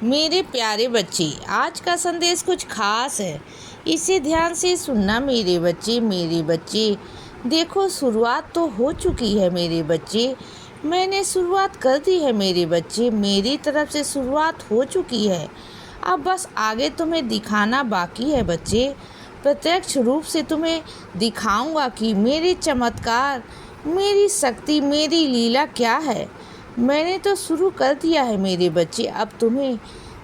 मेरे प्यारे बच्चे, आज का संदेश कुछ खास है। इसे ध्यान से सुनना मेरे बच्चे। देखो, शुरुआत तो हो चुकी है मेरे बच्चे। मैंने शुरुआत कर दी है मेरे बच्चे। मेरी तरफ से शुरुआत हो चुकी है। अब बस आगे तुम्हें दिखाना बाकी है बच्चे। प्रत्यक्ष रूप से तुम्हें दिखाऊंगा कि मेरे चमत्कार, मेरी शक्ति, मेरी लीला क्या है। मैंने तो शुरू कर दिया है मेरे बच्चे। अब तुम्हें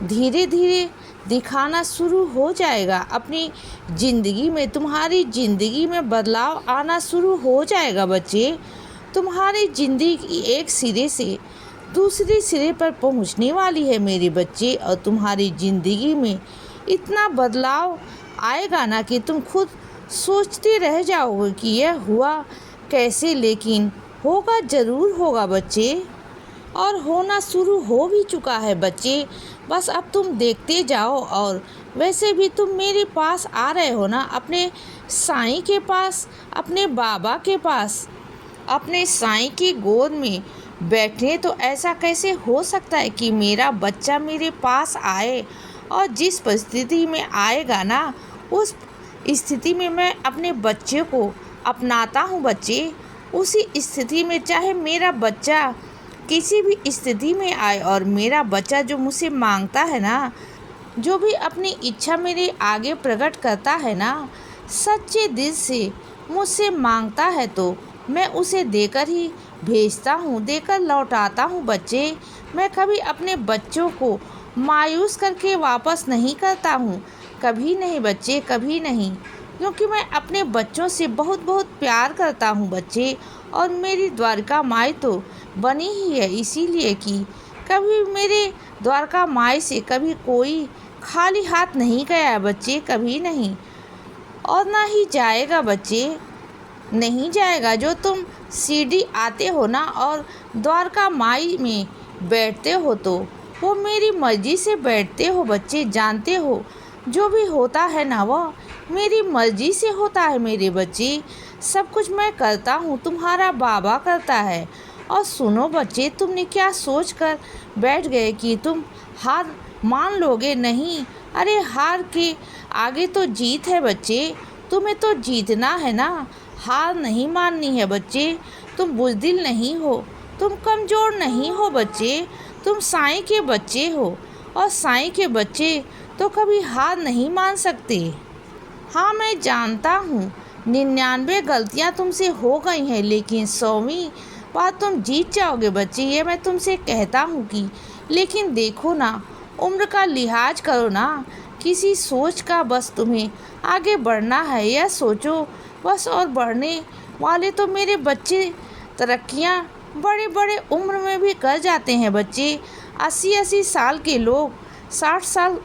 धीरे धीरे दिखाना शुरू हो जाएगा। अपनी ज़िंदगी में, तुम्हारी ज़िंदगी में बदलाव आना शुरू हो जाएगा बच्चे। तुम्हारी ज़िंदगी एक सिरे से दूसरे सिरे पर पहुंचने वाली है मेरे बच्चे। और तुम्हारी ज़िंदगी में इतना बदलाव आएगा ना कि तुम खुद सोचते रह जाओगे कि यह हुआ कैसे, लेकिन होगा, ज़रूर होगा बच्चे। और होना शुरू हो भी चुका है बच्चे। बस अब तुम देखते जाओ। और वैसे भी तुम मेरे पास आ रहे हो ना, अपने साईं के पास, अपने बाबा के पास, अपने साईं की गोद में बैठे। तो ऐसा कैसे हो सकता है कि मेरा बच्चा मेरे पास आए। और जिस परिस्थिति में आएगा ना, उस स्थिति में मैं अपने बच्चे को अपनाता हूँ बच्चे। उसी स्थिति में चाहे मेरा बच्चा किसी भी स्थिति में आए, और मेरा बच्चा जो मुझसे मांगता है ना, जो भी अपनी इच्छा मेरे आगे प्रकट करता है ना, सच्चे दिल से मुझसे मांगता है, तो मैं उसे देकर ही भेजता हूँ, देकर लौटाता हूँ बच्चे। मैं कभी अपने बच्चों को मायूस करके वापस नहीं करता हूँ। कभी नहीं बच्चे, कभी नहीं। क्योंकि मैं अपने बच्चों से बहुत बहुत प्यार करता हूँ बच्चे। और मेरी द्वारका माई तो बनी ही है इसीलिए कि कभी मेरे द्वारका माई से कभी कोई खाली हाथ नहीं गया है बच्चे, कभी नहीं। और ना ही जाएगा बच्चे, नहीं जाएगा। जो तुम सीढ़ी आते हो ना और द्वारका माई में बैठते हो, तो वो मेरी मर्जी से बैठते हो बच्चे। जानते हो, जो भी होता है ना, वो मेरी मर्जी से होता है मेरे बच्चे। सब कुछ मैं करता हूँ, तुम्हारा बाबा करता है। और सुनो बच्चे, तुमने क्या सोच कर बैठ गए कि तुम हार मान लोगे? नहीं, अरे हार के आगे तो जीत है बच्चे। तुम्हें तो जीतना है ना, हार नहीं माननी है बच्चे। तुम बुज़दिल नहीं हो, तुम कमज़ोर नहीं हो बच्चे। तुम साईं के बच्चे हो, और साईं के बच्चे तो कभी हार नहीं मान सकते। हाँ, मैं जानता हूँ 99 गलतियाँ तुमसे हो गई हैं, लेकिन 100वीं बार तुम जीत जाओगे बच्चे। ये मैं तुमसे कहता हूँ कि लेकिन देखो ना, उम्र का लिहाज करो ना, किसी सोच का बस तुम्हें आगे बढ़ना है, यह सोचो बस। और बढ़ने वाले तो मेरे बच्चे तरक्कियाँ बड़े बड़े उम्र में भी कर जाते हैं बच्चे। 80-80 साल के लोग, 60 साल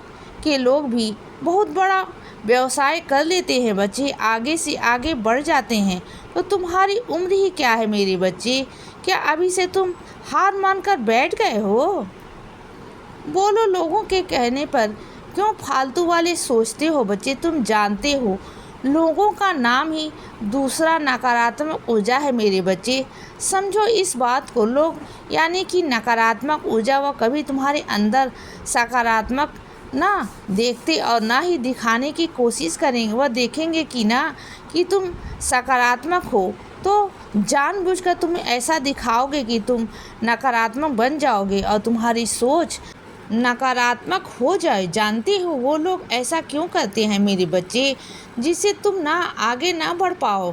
के लोग भी बहुत बड़ा व्यवसाय कर लेते हैं बच्चे, आगे से आगे बढ़ जाते हैं। तो तुम्हारी उम्र ही क्या है मेरे बच्चे? क्या अभी से तुम हार मानकर बैठ गए हो? बोलो, लोगों के कहने पर क्यों फालतू वाले सोचते हो बच्चे? तुम जानते हो, लोगों का नाम ही दूसरा नकारात्मक ऊर्जा है मेरे बच्चे। समझो इस बात को। लोग यानी कि नकारात्मक ऊर्जा, वह कभी तुम्हारे अंदर सकारात्मक ना देखते और ना ही दिखाने की कोशिश करेंगे। वह देखेंगे कि ना कि तुम सकारात्मक हो, तो जानबूझकर तुम ऐसा दिखाओगे कि तुम नकारात्मक बन जाओगे और तुम्हारी सोच नकारात्मक हो जाए। जानते हो वो लोग ऐसा क्यों करते हैं मेरे बच्चे? जिससे तुम ना आगे ना बढ़ पाओ।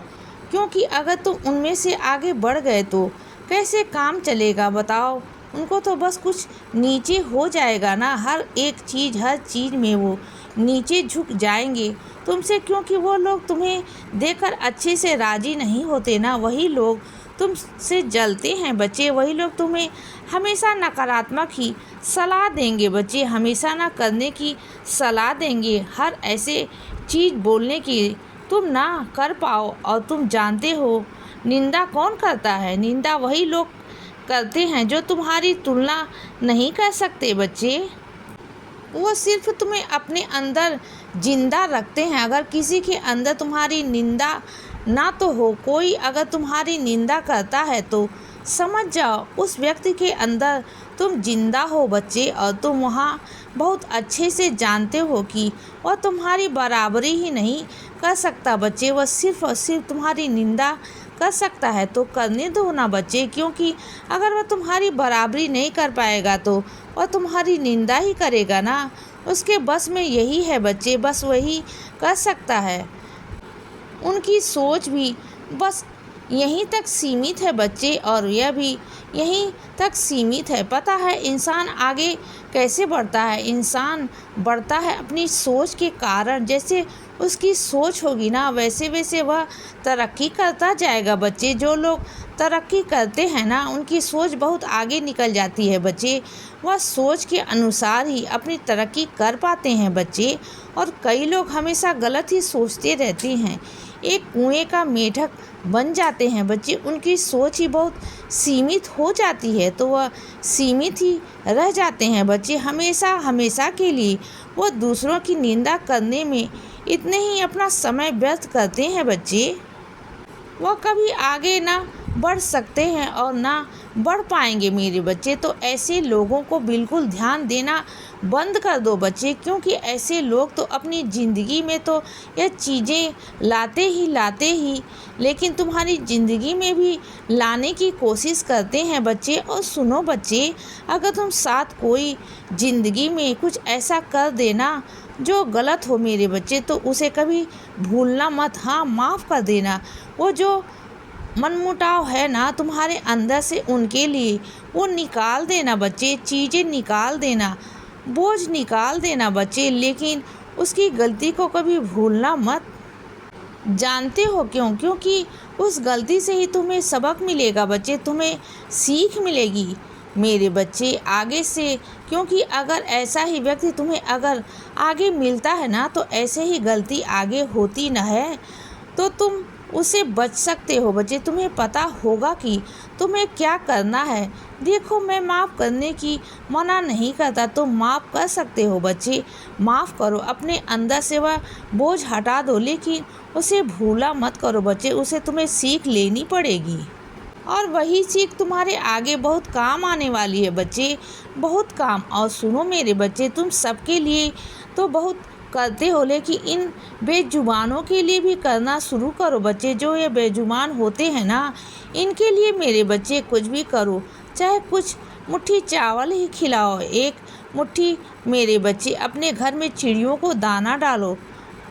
क्योंकि अगर तुम उनमें से आगे बढ़ गए तो कैसे काम चलेगा बताओ? उनको तो बस कुछ नीचे हो जाएगा ना, हर चीज़ में वो नीचे झुक जाएंगे तुमसे। क्योंकि वो लोग तुम्हें देखकर अच्छे से राज़ी नहीं होते ना, वही लोग तुमसे जलते हैं बच्चे। वही लोग तुम्हें हमेशा नकारात्मक ही सलाह देंगे बच्चे, हमेशा ना करने की सलाह देंगे, हर ऐसे चीज़ बोलने की तुम ना कर पाओ। और तुम जानते हो निंदा कौन करता है? निंदा वही लोग करते हैं जो तुम्हारी तुलना नहीं कर सकते बच्चे। वो सिर्फ तुम्हें अपने अंदर जिंदा रखते हैं। अगर किसी के अंदर तुम्हारी निंदा ना तो हो, कोई अगर तुम्हारी निंदा करता है, तो समझ जाओ उस व्यक्ति के अंदर तुम जिंदा हो बच्चे, और तुम वहाँ बहुत अच्छे से जानते हो कि वह तुम्हारी बराबरी ही नहीं कर सकता बच्चे, वह सिर्फ और सिर्फ तुम्हारी निंदा कर सकता है। तो करने दो ना बच्चे, क्योंकि अगर वह तुम्हारी बराबरी नहीं कर पाएगा तो वह तुम्हारी निंदा ही करेगा ना। उसके बस में यही है बच्चे, बस वही कर सकता है। उनकी सोच भी बस यहीं तक सीमित है बच्चे, और यह भी यहीं तक सीमित है। पता है इंसान आगे कैसे बढ़ता है? इंसान बढ़ता है अपनी सोच के कारण। जैसे उसकी सोच होगी ना, वैसे वैसे वह तरक्की करता जाएगा बच्चे। जो लोग तरक्की करते हैं ना, उनकी सोच बहुत आगे निकल जाती है बच्चे। वह सोच के अनुसार ही अपनी तरक्की कर पाते हैं बच्चे। और कई लोग हमेशा गलत ही सोचते रहते हैं, एक कुएं का मेढक बन जाते हैं बच्चे। उनकी सोच ही बहुत सीमित हो जाती है, तो वह सीमित ही रह जाते हैं बच्चे। हमेशा हमेशा के लिए वह दूसरों की निंदा करने में इतने ही अपना समय व्यर्थ करते हैं बच्चे। वह कभी आगे ना बढ़ सकते हैं और ना बढ़ पाएंगे मेरे बच्चे। तो ऐसे लोगों को बिल्कुल ध्यान देना बंद कर दो बच्चे, क्योंकि ऐसे लोग तो अपनी ज़िंदगी में तो यह चीज़ें लाते ही, लेकिन तुम्हारी ज़िंदगी में भी लाने की कोशिश करते हैं बच्चे। और सुनो बच्चे, अगर तुम साथ कोई ज़िंदगी में कुछ ऐसा कर देना जो गलत हो मेरे बच्चे, तो उसे कभी भूलना मत। हाँ, माफ़ कर देना। वो जो मनमुटाव है ना तुम्हारे अंदर से, उनके लिए वो निकाल देना बच्चे, चीज़ें निकाल देना, बोझ निकाल देना बच्चे, लेकिन उसकी गलती को कभी भूलना मत। जानते हो क्यों? क्योंकि उस गलती से ही तुम्हें सबक मिलेगा बच्चे, तुम्हें सीख मिलेगी मेरे बच्चे आगे से। क्योंकि अगर ऐसा ही व्यक्ति तुम्हें अगर आगे मिलता है ना, तो ऐसे ही गलती आगे होती न है, तो तुम उससे बच सकते हो बच्चे। तुम्हें पता होगा कि तुम्हें क्या करना है। देखो, मैं माफ़ करने की मना नहीं करता, तुम माफ़ कर सकते हो बच्चे। माफ़ करो, अपने अंदर से वह बोझ हटा दो, लेकिन उसे भूला मत करो बच्चे। उसे तुम्हें सीख लेनी पड़ेगी, और वही सीख तुम्हारे आगे बहुत काम आने वाली है बच्चे, बहुत काम। और सुनो मेरे बच्चे, तुम सबके लिए तो बहुत करते हो, लेकिन इन बेजुबानों के लिए भी करना शुरू करो बच्चे। जो ये बेजुबान होते हैं ना, इनके लिए मेरे बच्चे कुछ भी करो, चाहे कुछ मुट्ठी चावल ही खिलाओ, एक मुट्ठी मेरे बच्चे अपने घर में चिड़ियों को दाना डालो।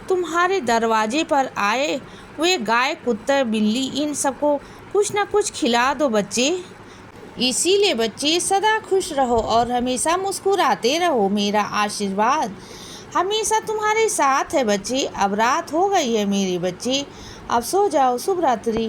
तुम्हारे दरवाजे पर आए हुए गाय, कुत्ता, बिल्ली, इन सबको कुछ ना कुछ खिला दो बच्चे। इसीलिए बच्चे सदा खुश रहो और हमेशा मुस्कुराते रहो। मेरा आशीर्वाद हमेशा तुम्हारे साथ है बच्चे। अब रात हो गई है मेरे बच्चे, अब सो जाओ। शुभ रात्रि।